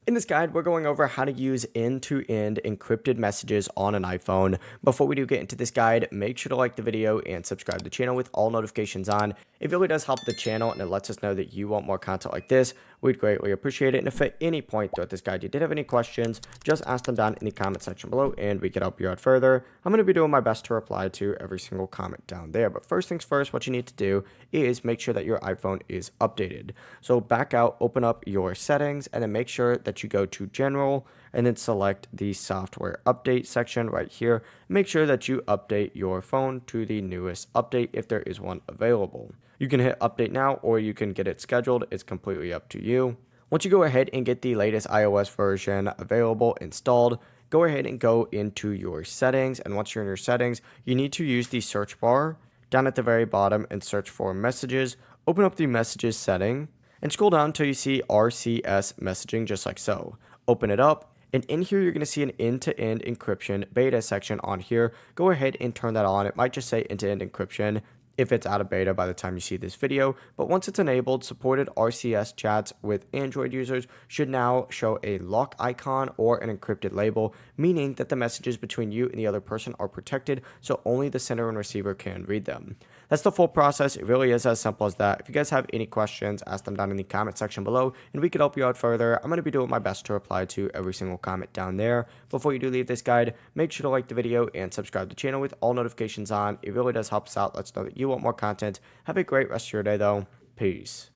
In this guide, we're going over how to use end-to-end encrypted messages on an iPhone. Before we do get into this guide, make sure to like the video and subscribe to the channel with all notifications on. It really does help the channel and it lets us know that you want more content like this. We'd greatly appreciate it. And if at any point throughout this guide you did have any questions, just ask them down in the comment section below and we can help you out further. I'm going to be doing my best to reply to every single comment down there. But first things first, what you need to do is make sure that your iPhone is updated. So back out, open up your settings, and then make sure that you go to General and then select the Software Update section right here. Make sure that you update your phone to the newest update if there is one available. You can hit Update now or you can get it scheduled. It's completely up to you. Once you go ahead and get the latest iOS version available installed, go ahead and go into your settings. And once you're in your settings, you need to use the search bar down at the very bottom and search for Messages. Open up the Messages setting and scroll down until you see RCS messaging, just like so. Open it up, and in here you're going to see an end-to-end encryption beta section on here. Go ahead and turn that on. It might just say end-to-end encryption if it's out of beta by the time you see this video, but once it's enabled, supported RCS chats with Android users should now show a lock icon or an encrypted label, meaning that the messages between you and the other person are protected, so only the sender and receiver can read them. That's the full process. It really is as simple as that. If you guys have any questions, ask them down in the comment section below, and we could help you out further. I'm going to be doing my best to reply to every single comment down there. Before you do leave this guide, make sure to like the video and subscribe to the channel with all notifications on. It really does help us out. Let's know that you want more content. Have a great rest of your day, though. Peace.